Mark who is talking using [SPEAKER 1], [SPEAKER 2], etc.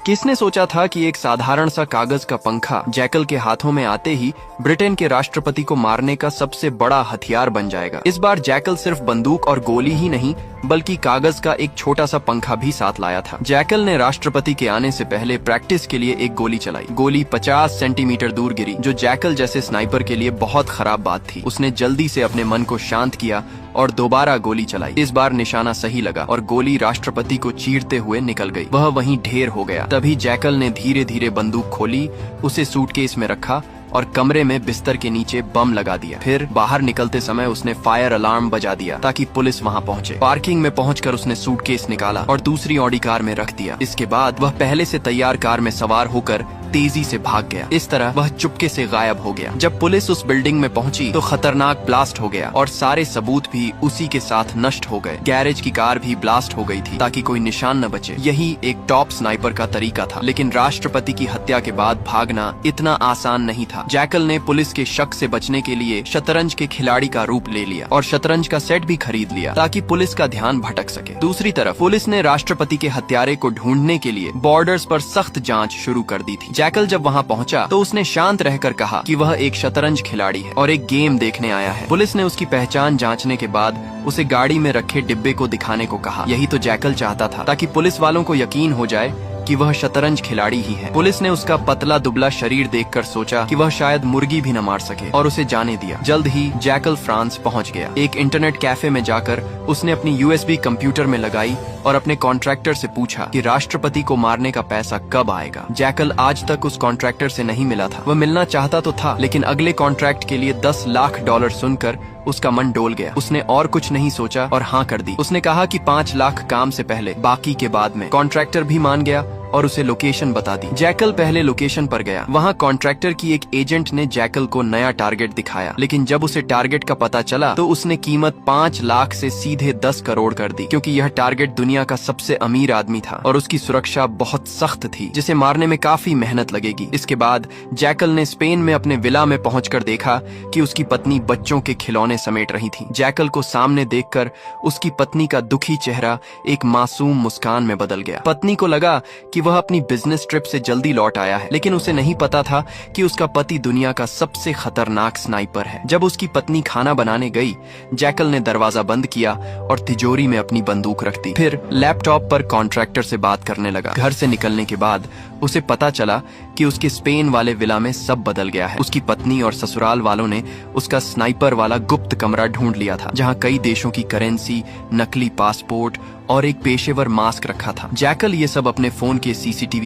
[SPEAKER 1] किसने सोचा था कि एक साधारण सा कागज का पंखा जैकल के हाथों में आते ही ब्रिटेन के राष्ट्रपति को मारने का सबसे बड़ा हथियार बन जाएगा। इस बार जैकल सिर्फ बंदूक और गोली ही नहीं बल्कि कागज का एक छोटा सा पंखा भी साथ लाया था। जैकल ने राष्ट्रपति के आने से पहले प्रैक्टिस के लिए एक गोली चलाई। गोली 50 सेंटीमीटर दूर गिरी, जो जैकल जैसे स्नाइपर के लिए बहुत खराब बात थी। उसने जल्दी से अपने मन को शांत किया और दोबारा गोली चलाई। इस बार निशाना सही लगा और गोली राष्ट्रपति को चीरते हुए निकल गई। वह वहीं ढेर हो गया। तभी जैकल ने धीरे धीरे बंदूक खोली, उसे सूटकेस में रखा और कमरे में बिस्तर के नीचे बम लगा दिया। फिर बाहर निकलते समय उसने फायर अलार्म बजा दिया ताकि पुलिस वहां पहुंचे। पार्किंग में पहुंचकर उसने सूटकेस निकाला और दूसरी ऑडी कार में रख दिया। इसके बाद वह पहले से तैयार कार में सवार होकर तेजी से भाग गया। इस तरह वह चुपके से गायब हो गया। जब पुलिस उस बिल्डिंग में पहुंची तो खतरनाक ब्लास्ट हो गया और सारे सबूत भी उसी के साथ नष्ट हो गए। गैरेज की कार भी ब्लास्ट हो गई थी ताकि कोई निशान न बचे। यही एक टॉप स्नाइपर का तरीका था। लेकिन राष्ट्रपति की हत्या के बाद भागना इतना आसान नहीं था। जैकल ने पुलिस के शक से बचने के लिए शतरंज के खिलाड़ी का रूप ले लिया और शतरंज का सेट भी खरीद लिया ताकि पुलिस का ध्यान भटक सके। दूसरी तरफ पुलिस ने राष्ट्रपति के हत्यारे को ढूंढने के लिए बॉर्डर्स पर सख्त जांच शुरू कर दी थी। जैकल जब वहां पहुंचा तो उसने शांत रहकर कहा कि वह एक शतरंज खिलाड़ी है और एक गेम देखने आया है। पुलिस ने उसकी पहचान जांचने के बाद उसे गाड़ी में रखे डिब्बे को दिखाने को कहा। यही तो जैकल चाहता था, ताकि पुलिस वालों को यकीन हो जाए कि वह शतरंज खिलाड़ी ही है। पुलिस ने उसका पतला दुबला शरीर देखकर सोचा कि वह शायद मुर्गी भी न मार सके और उसे जाने दिया। जल्द ही जैकल फ्रांस पहुंच गया। एक इंटरनेट कैफे में जाकर उसने अपनी यूएसबी कंप्यूटर में लगाई और अपने कॉन्ट्रैक्टर से पूछा कि राष्ट्रपति को मारने का पैसा कब आएगा। जैकल आज तक उस कॉन्ट्रैक्टर से नहीं मिला था। वह मिलना चाहता तो था, लेकिन अगले कॉन्ट्रैक्ट के लिए $10 लाख सुनकर उसका मन डोल गया। उसने और कुछ नहीं सोचा और हाँ कर दी। उसने कहा कि 5 लाख काम से पहले, बाकी के बाद में। कॉन्ट्रैक्टर भी मान गया और उसे लोकेशन बता दी। जैकल पहले लोकेशन पर गया। वहाँ कॉन्ट्रैक्टर की एक एजेंट ने जैकल को नया टारगेट दिखाया, लेकिन जब उसे टारगेट का पता चला तो उसने कीमत 5 लाख से सीधे 10 करोड़ कर दी, क्योंकि यह टारगेट दुनिया का सबसे अमीर आदमी था और उसकी सुरक्षा बहुत सख्त थी, जिसे मारने में काफी मेहनत लगेगी। इसके बाद जैकल ने स्पेन में अपने विला में पहुंचकर देखा कि उसकी पत्नी बच्चों के खिलौने समेट रही थी। जैकल को सामने देखकर उसकी पत्नी का दुखी चेहरा एक मासूम मुस्कान में बदल गया। पत्नी को लगा कि वह अपनी बिजनेस ट्रिप से जल्दी लौट आया है, लेकिन उसे नहीं पता था कि उसका पति दुनिया का सबसे खतरनाक स्नाइपर है। जब उसकी पत्नी खाना बनाने गई, जैकल ने दरवाजा बंद किया और तिजोरी में अपनी बंदूक रख दी। फिर लैपटॉप पर कॉन्ट्रैक्टर से बात करने लगा। घर से निकलने के बाद उसे पता चला कि उसके स्पेन वाले विला में सब बदल गया है। उसकी पत्नी और ससुराल वालों ने उसका स्नाइपर वाला गुप्त कमरा ढूंढ लिया था, जहां कई देशों की करेंसी, नकली पासपोर्ट और एक पेशेवर मास्क रखा था। जैकल ये सब अपने फोन के सीसीटीवी